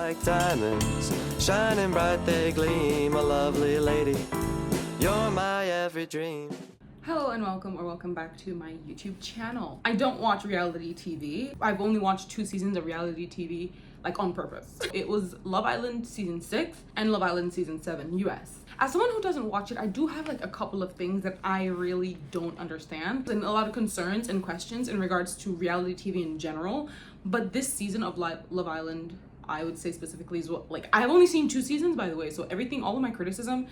like diamonds, shining bright they gleam. A lovely lady, you're my every dream. Hello and welcome back to my YouTube channel. I don't watch reality TV. I've only watched 2 seasons of reality TV like on purpose. It was Love Island season 6 and Love Island season 7 US. As someone who doesn't watch it, I do have like a couple of things that I really don't understand and a lot of concerns and questions in regards to reality TV in general. But this season of Love Island, I would say specifically is what, like, I've only seen 2 seasons, by the way, so everything, all of my criticism,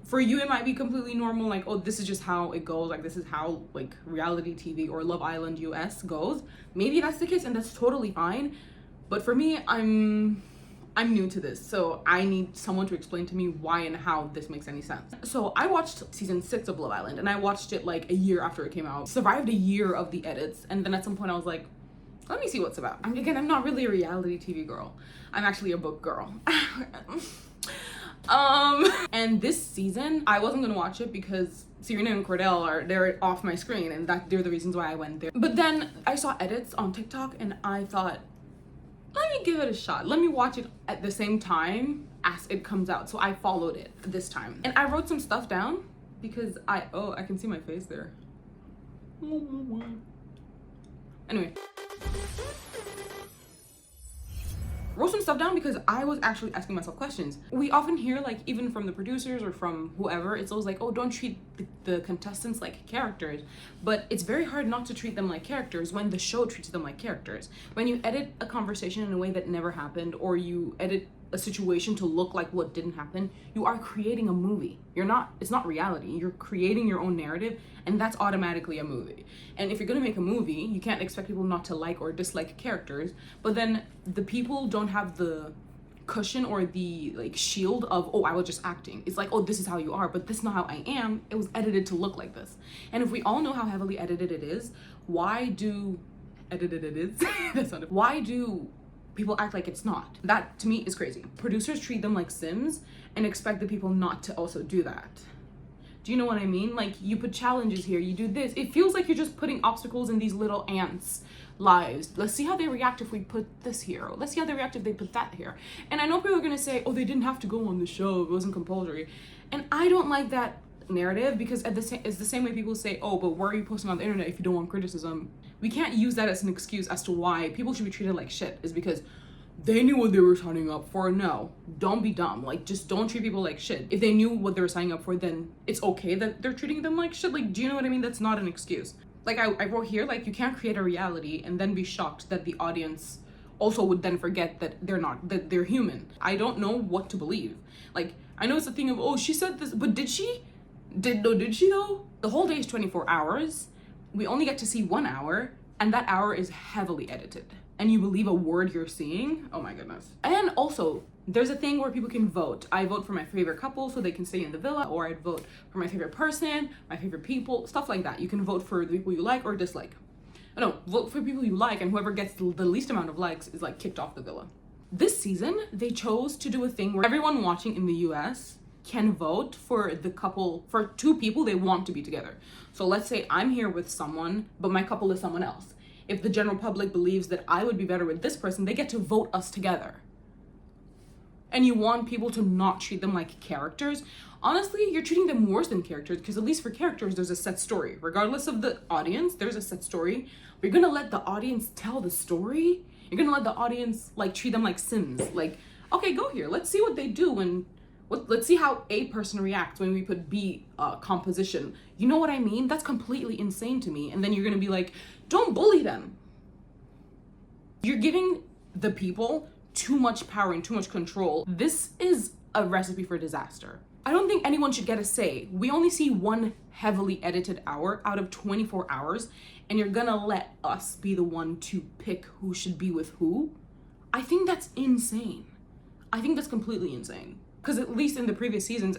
for you it might be completely normal, like, oh, this is just how it goes, like, this is how like reality TV or Love Island US goes. Maybe that's the case and that's totally fine, but for me, I'm new to this, so I need someone to explain to me why and how this makes any sense. So I watched season 6 of Love Island, and I watched it like a year after it came out. Survived a year of the edits, and then at some point I was like, let me see what's about. I'm not really a reality TV girl. I'm actually a book girl. And this season, I wasn't gonna watch it because Serena and Cordell they're off my screen, and they're the reasons why I went there. But then I saw edits on TikTok, and I thought, let me give it a shot. Let me watch it at the same time as it comes out. So I followed it this time, and I wrote some stuff down because I can see my face there. Anyway, wrote some stuff down because I was actually asking myself questions. We often hear, like, even from the producers or from whoever, it's always like, oh, don't treat the contestants like characters. But it's very hard not to treat them like characters when the show treats them like characters. When you edit a conversation in a way that never happened, or you edit a situation to look like what didn't happen, you are creating a movie. It's not reality. You're creating your own narrative, and that's automatically a movie. And if you're gonna make a movie, you can't expect people not to like or dislike characters, but then the people don't have the cushion or the like shield of, oh, I was just acting. It's like, oh, this is how you are, but this is not how I am. It was edited to look like this. And if we all know how heavily edited it is, why do people act like it's not? That to me is crazy. Producers treat them like Sims and expect the people not to also do that. Do you know what I mean? Like, you put challenges here, you do this. It feels like you're just putting obstacles in these little ants' lives. Let's see how they react if we put this here. Let's see how they react if they put that here. And I know people are gonna say, oh, they didn't have to go on the show, it wasn't compulsory. And I don't like that narrative, because it's the same way people say, oh, but why are you posting on the internet if you don't want criticism? We can't use that as an excuse as to why people should be treated like shit, is because they knew what they were signing up for. No, don't be dumb. Like, just don't treat people like shit. If they knew what they were signing up for, then it's okay that they're treating them like shit. Like, do you know what I mean? That's not an excuse. Like, I wrote here, like, you can't create a reality and then be shocked that the audience also would then forget that they're human. I don't know what to believe. Like, I know it's a thing of, oh, she said this, but did she? Did she though? The whole day is 24 hours. We only get to see 1 hour, and that hour is heavily edited. And you believe a word you're seeing? Oh my goodness. And also, there's a thing where people can vote. I vote for my favorite couple so they can stay in the villa, or I'd vote for my favorite person, my favorite people, stuff like that. You can vote for the people you like or dislike. No, vote for people you like, and whoever gets the least amount of likes is like kicked off the villa. This season, they chose to do a thing where everyone watching in the US can vote for the couple, for 2 people they want to be together. So let's say I'm here with someone, but my couple is someone else. If the general public believes that I would be better with this person, they get to vote us together. And you want people to not treat them like characters. Honestly, you're treating them worse than characters, because at least for characters, there's a set story. Regardless of the audience, there's a set story. But you're gonna let the audience tell the story? You're gonna let the audience like treat them like Sims. Like, okay, go here. Let's see what they do when let's see how A person reacts when we put B composition. You know what I mean? That's completely insane to me. And then you're gonna be like, don't bully them. You're giving the people too much power and too much control. This is a recipe for disaster. I don't think anyone should get a say. We only see 1 heavily edited hour out of 24 hours, and you're gonna let us be the one to pick who should be with who? I think that's insane. I think that's completely insane. Because at least in the previous seasons,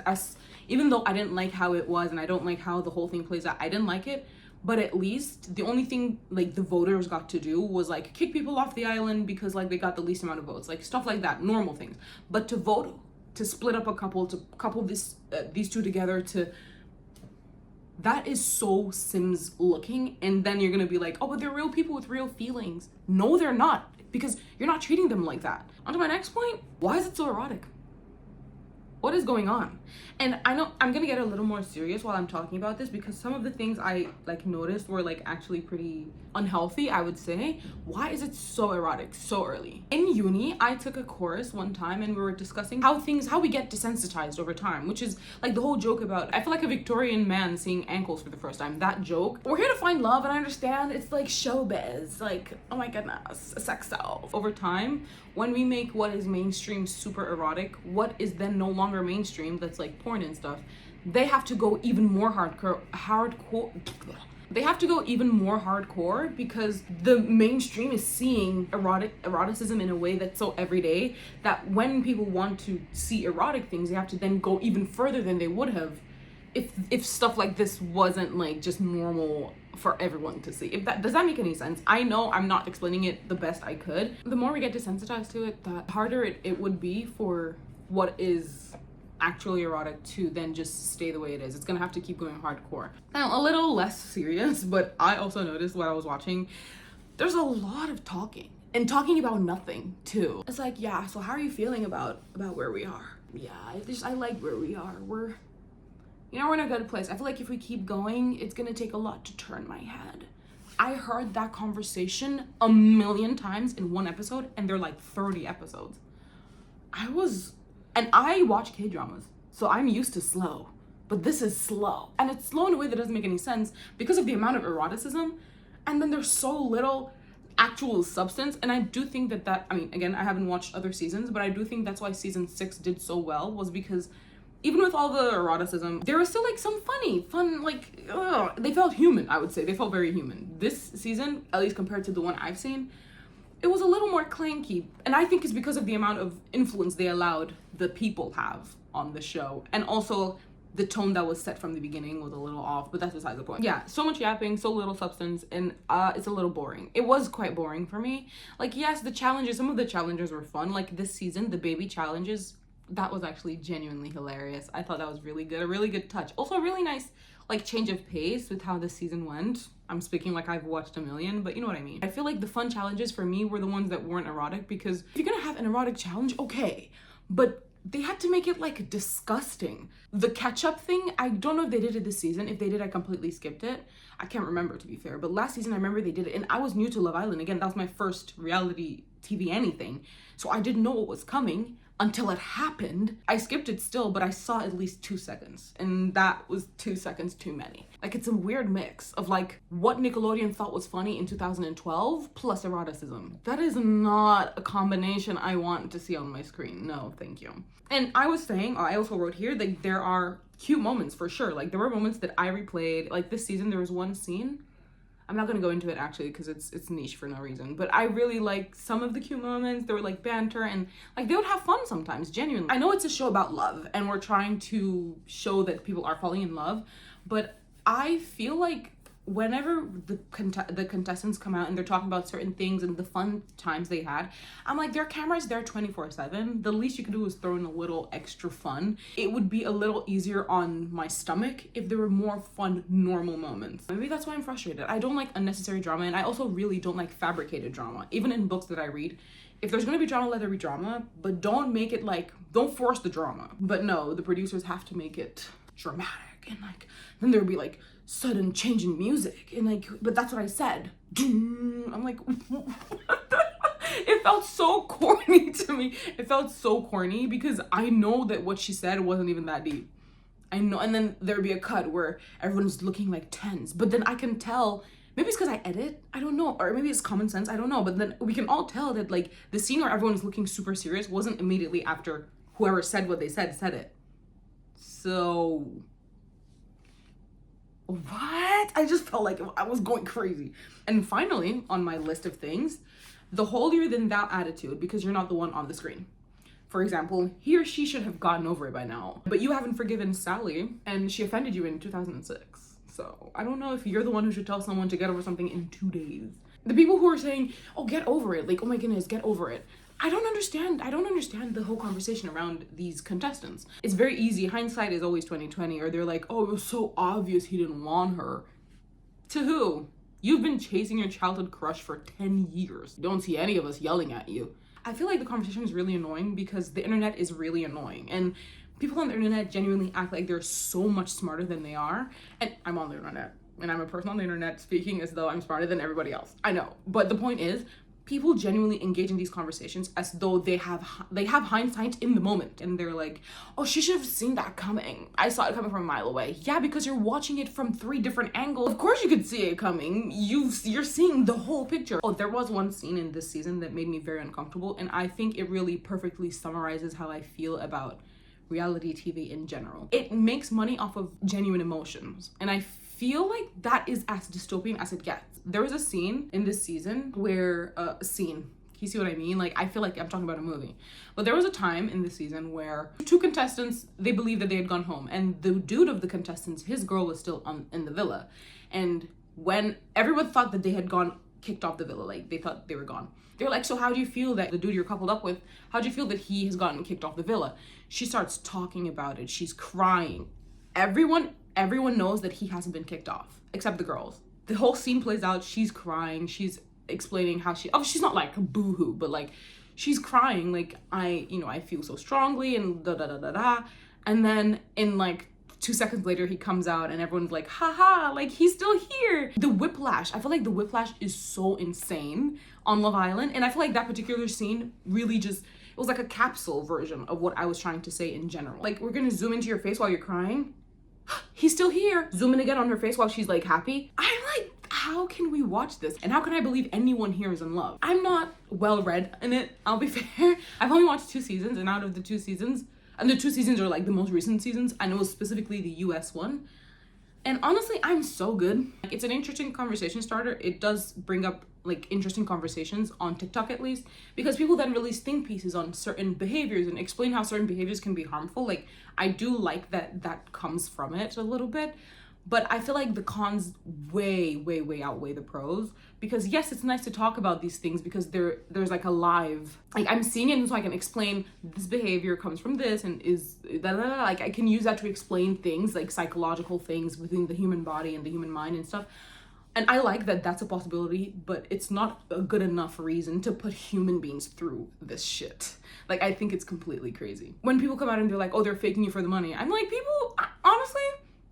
even though I didn't like how it was and I don't like how the whole thing plays out, I didn't like it, but at least the only thing like the voters got to do was like kick people off the island because like they got the least amount of votes, like stuff like that, normal things. But to vote, to split up a couple, to couple these 2 together, that is so Sims looking. And then you're gonna be like, oh, but they're real people with real feelings. No, they're not. because you're not treating them like that. On to my next point, why is it so erotic? What is going on? And I know I'm gonna get a little more serious while I'm talking about this, because some of the things I like noticed were like actually pretty unhealthy, I would say. Why is it so erotic so early? In uni, I took a course one time and we were discussing how we get desensitized over time, which is like the whole joke about, I feel like a Victorian man seeing ankles for the first time, that joke. We're here to find love, and I understand it's like showbiz, like, oh my goodness, a sex self. Over time, when we make what is mainstream super erotic, what is then no longer mainstream, that's like porn and stuff, they have to go even more hardcore. They have to go even more hardcore because the mainstream is seeing eroticism in a way that's so everyday that when people want to see erotic things, they have to then go even further than they would have if stuff like this wasn't like just normal for everyone to see. If that does that make any sense? I know I'm not explaining it the best I could. The more we get desensitized to it, the harder it would be for what is actually erotic to then just stay the way it is. It's gonna have to keep going hardcore. Now, a little less serious, but I also noticed while I was watching, there's a lot of talking and talking about nothing too. It's like, yeah, so how are you feeling about where we are? Yeah, I like where we are. We're in a good place. I feel like if we keep going, it's gonna take a lot to turn my head. I heard that conversation a million times in one episode, and they're like 30 episodes. I watch K-dramas, so I'm used to slow, but this is slow. And it's slow in a way that doesn't make any sense because of the amount of eroticism, and then there's so little actual substance. And I do think that I mean, again, I haven't watched other seasons, but I do think that's why season 6 did so well, was because even with all the eroticism, there was still like some fun, like, they felt human, I would say. They felt very human. This season, at least compared to the one I've seen, it was a little more clanky. And I think it's because of the amount of influence they allowed the people have on the show. And also the tone that was set from the beginning was a little off, but that's besides the point. Yeah, so much yapping, so little substance, and it's a little boring. It was quite boring for me. Like, yes, some of the challenges were fun. Like this season, the baby challenges, that was actually genuinely hilarious. I thought that was really good, a really good touch. Also a really nice like change of pace with how the season went. I'm speaking like I've watched a million, but you know what I mean. I feel like the fun challenges for me were the ones that weren't erotic, because if you're gonna have an erotic challenge, okay, but they had to make it like disgusting. The ketchup thing, I don't know if they did it this season. If they did, I completely skipped it. I can't remember, to be fair, but last season I remember they did it, and I was new to Love Island. Again, that was my first reality TV anything, so I didn't know what was coming until it happened. I skipped it still, but I saw at least 2 seconds, and that was 2 seconds too many. Like, it's a weird mix of like what Nickelodeon thought was funny in 2012 plus eroticism. That is not a combination I want to see on my screen. No, thank you. And I was saying, I also wrote here that there are cute moments for sure. Like, there were moments that I replayed. Like this season, there was one scene, I'm not gonna go into it actually because it's niche for no reason, but I really like some of the cute moments. There were like banter, and like they would have fun sometimes, genuinely. I know it's a show about love and we're trying to show that people are falling in love, but I feel like whenever the contestants come out and they're talking about certain things and the fun times they had, I'm like, their camera's there 24/7. The least you could do is throw in a little extra fun. It would be a little easier on my stomach if there were more fun, normal moments. Maybe that's why I'm frustrated. I don't like unnecessary drama, and I also really don't like fabricated drama. Even in books that I read, if there's gonna be drama, let there be drama, but don't make it like, don't force the drama. But no, the producers have to make it dramatic, and like, then there'll be like sudden change in music, and like, but that's what I said. I'm like, it felt so corny to me. It felt so corny because I know that what she said wasn't even that deep. I know, and then there'd be a cut where everyone's looking like tense, but then I can tell, maybe it's because I edit, I don't know, or maybe it's common sense, I don't know, but then we can all tell that like the scene where everyone was looking super serious wasn't immediately after whoever said what they said it. So what? I just felt like I was going crazy. And finally, on my list of things, the holier than thou attitude, because you're not the one on the screen. For example, he or she should have gotten over it by now, but you haven't forgiven Sally, and she offended you in 2006. So I don't know if you're the one who should tell someone to get over something in 2 days. The people who are saying, oh, get over it, like, oh my goodness, get over it. I don't understand the whole conversation around these contestants. It's very easy. Hindsight is always 20/20, or they're like, oh, it was so obvious he didn't want her. To who? You've been chasing your childhood crush for 10 years. You don't see any of us yelling at you. I feel like the conversation is really annoying because the internet is really annoying. And people on the internet genuinely act like they're so much smarter than they are. And I'm on the internet. And I'm a person on the internet speaking as though I'm smarter than everybody else. I know. But the point is, people genuinely engage in these conversations as though they have hindsight in the moment, and they're like, oh, she should have seen that coming. I saw it coming from a mile away. Yeah, because you're watching it from 3 different angles. Of course you could see it coming. You're seeing the whole picture. Oh, there was one scene in this season that made me very uncomfortable, and I think it really perfectly summarizes how I feel about reality TV in general. It makes money off of genuine emotions, and I feel like that is as dystopian as it gets. There was a scene in this season where you see what I mean? Like, I feel like I'm talking about a movie. But there was a time in this season where 2 contestants, they believed that they had gone home, and the dude of the contestants, his girl was still in the villa. And when everyone thought that they had kicked off the villa, like they thought they were gone, they were like, so how do you feel that the dude you're coupled up with, how do you feel that he has gotten kicked off the villa? She starts talking about it. She's crying. Everyone knows that he hasn't been kicked off, except the girls. The whole scene plays out. She's crying. She's explaining how she's not like boo-hoo, but like she's crying like, I feel so strongly and da. And then in like 2 seconds later, he comes out and everyone's like, haha, like he's still here. The whiplash, I feel like the whiplash is so insane on Love Island. And I feel like that particular scene really just, it was like a capsule version of what I was trying to say in general. Like, we're gonna zoom into your face while you're crying. He's still here. Zoom in again on her face while she's like happy. I'm like, how can we watch this? And how can I believe anyone here is in love? I'm not well read in it, I'll be fair. I've only watched 2 seasons, and out of the 2 seasons, and the 2 seasons are like the most recent seasons, I know specifically the US one. And honestly, I'm so good. It's an interesting conversation starter. It does bring up like interesting conversations on TikTok, at least, because people then release think pieces on certain behaviors and explain how certain behaviors can be harmful. Like, I do like that comes from it a little bit, but I feel like the cons way outweigh the pros, because yes, it's nice to talk about these things because there's like a live, like I'm seeing it so I can explain this behavior comes from this and is like I can use that to explain things like psychological things within the human body and the human mind and stuff. And I like that that's a possibility, but it's not a good enough reason to put human beings through this shit. Like, I think it's completely crazy. When people come out and they're like, oh, they're faking you for the money. I'm like, people, honestly,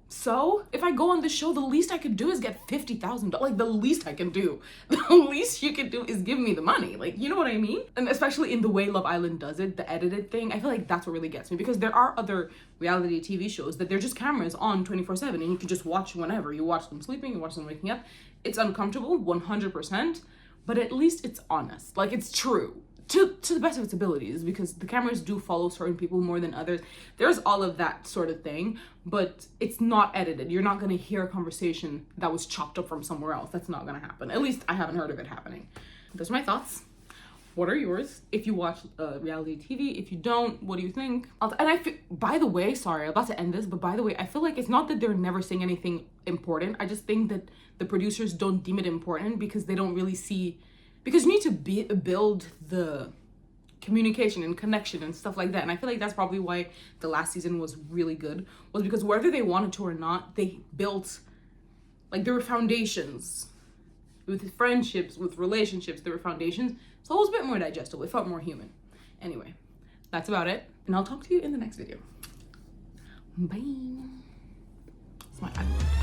so if I go on the show, the least I could do is get $50,000. Like, the least I can do. The least you can do is give me the money. Like, you know what I mean? And especially in the way Love Island does it, the edited thing, I feel like that's what really gets me, because there are other reality TV shows that they're just cameras on 24/7 and you can just watch whenever. You watch them sleeping, you watch them waking up. It's uncomfortable, 100%, but at least it's honest. Like, it's true. To the best of its abilities, because the cameras do follow certain people more than others. There's all of that sort of thing, but it's not edited. You're not going to hear a conversation that was chopped up from somewhere else. That's not going to happen. At least I haven't heard of it happening. Those are my thoughts. What are yours? If you watch reality TV, if you don't, what do you think? By the way, sorry, I'm about to end this, but by the way, I feel like it's not that they're never saying anything important. I just think that the producers don't deem it important because they don't really see, because you need to build the communication and connection and stuff like that. And I feel like that's probably why the last season was really good, was because whether they wanted to or not, they built, like, there were foundations. With friendships, with relationships, there were foundations. So it was a bit more digestible. It felt more human. Anyway, that's about it. And I'll talk to you in the next video. Bye. It's my iPhone.